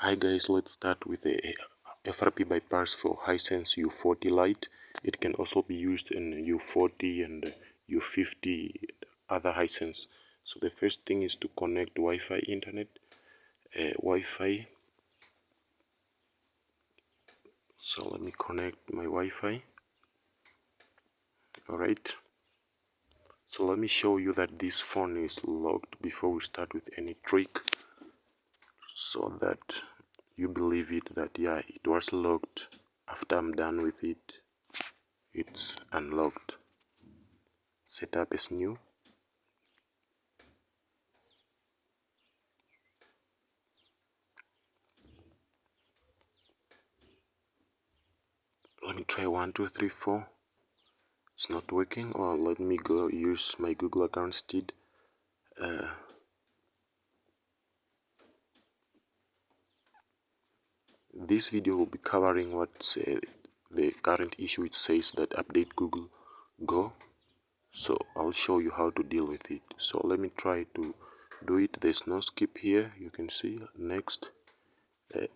Hi guys, let's start with the FRP bypass for Hisense U40 Lite. It can also be used in U40 and U50 other Hisense. So the first thing is to connect Wi-Fi internet. Wi-Fi. So let me connect my Wi-Fi. Alright. So let me show you that this phone is locked before we start with any trick, so that you believe it that yeah, it was locked. After I'm done with it, it's unlocked. Setup is new. Let me try 1 2 3 4. It's not working, or let me go use my Google account instead. This video will be covering what's the current issue. It says that update Google Go, so I'll show you how to deal with it. So let me try to do it. There's no skip here, you can see. Next,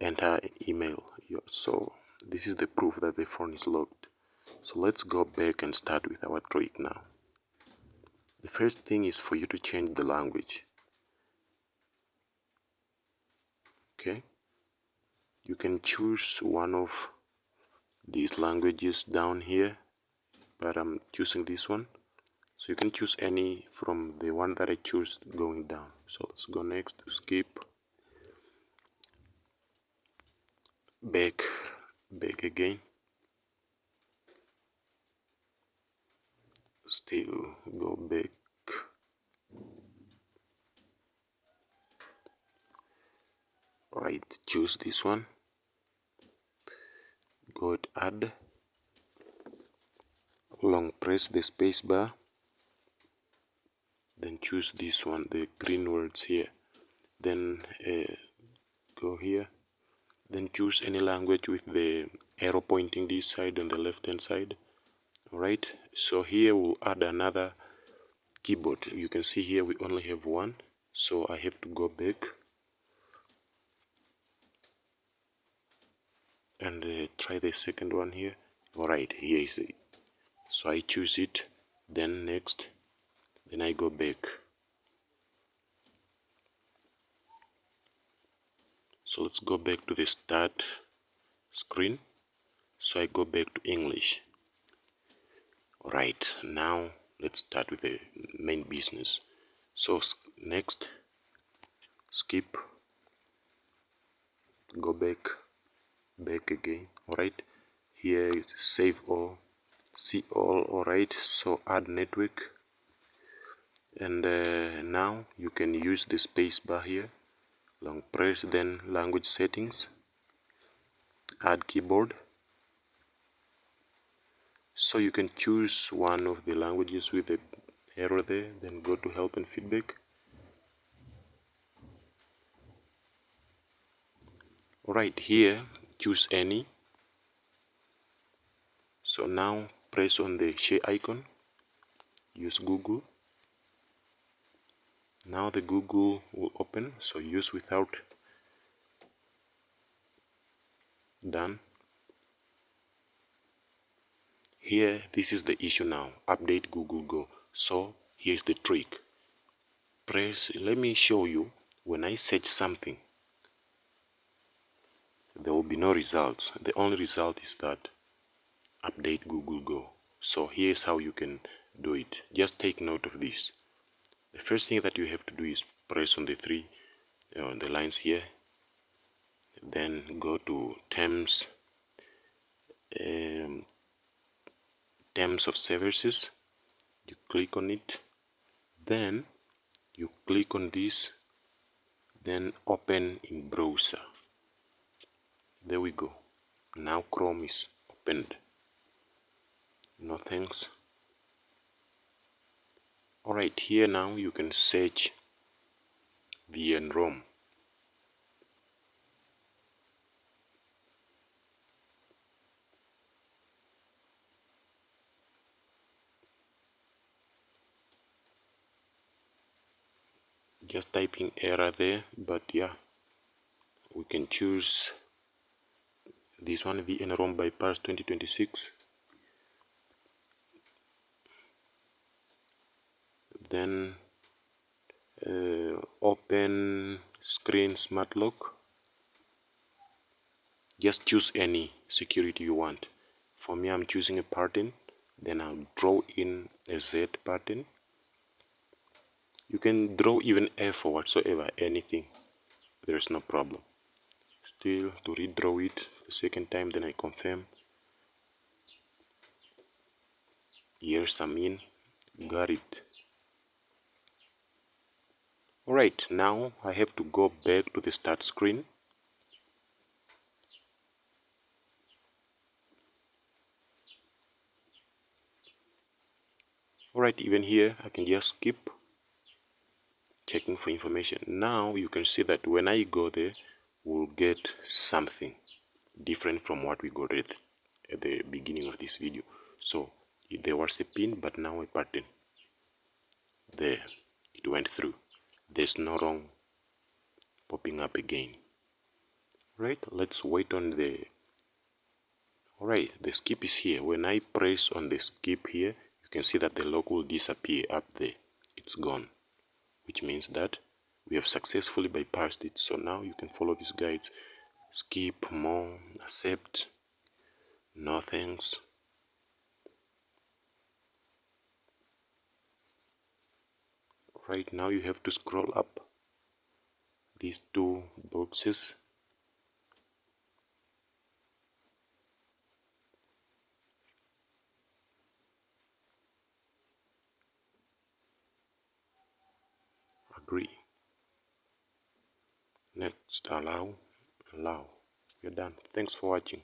enter email. So this is the proof that the phone is locked. So let's go back and start with our trick now. The first thing is for you to change the language. Okay, you can choose one of these languages down here, but I'm choosing this one. So you can choose any from the one that I choose going down. So let's go next, skip, back again, still go back. Right, choose this one, go to add, long press the space bar, then choose this one, the green words here, then go here, then choose any language with the arrow pointing this side on the left hand side. Alright, so here we'll add another keyboard. You can see here we only have one, so I have to go back and try the second one here. Alright, here is it. So I choose it, then next, then I go back. So let's go back to the start screen. So I go back to English. Alright, now let's start with the main business. So next, skip, go back again. Alright, here is save all, see all. Alright, so add network, and now you can use the space bar here, long press, then language settings, add keyboard. So you can choose one of the languages with the arrow there, then go to help and feedback. Alright, here choose any. So now press on the share icon, use Google. Now the Google will open, so use without. Done. Here, this is the issue now, update Google Go. So here's the trick. Press, let me show you, when I search something, there will be no results. The only result is that update Google Go. So here's how you can do it. Just take note of this. The first thing that you have to do is press on the three on the lines here, then go to terms of services. You click on it, then you click on this, then open in browser. There we go. Now Chrome is opened. No thanks. Alright, here now you can search VN-ROM. Just typing error there, but yeah, we can choose this one, VN-ROM bypass 2026. Then open screen smart lock. Just choose any security you want. For me, I'm choosing a pattern. Then I'll draw in a Z pattern. You can draw even F or whatsoever, anything. There's no problem. Still, to redraw it the second time, then I confirm. Yes, I'm in. Got it. Alright, now I have to go back to the start screen. Alright, even here I can just skip checking for information. Now you can see that when I go there, we'll get something different from what we got at the beginning of this video. So there was a pin, but now a pattern. There, it went through. There's no wrong popping up again. Right, let's wait on the alright, the skip is here. When I press on the skip here, you can see that the lock will disappear up there. It's gone, which means that we have successfully bypassed it. So now you can follow these guides. Skip, more, accept, no thanks. Right now you have to scroll up these two boxes. Agree. Next, allow. We're done. Thanks for watching.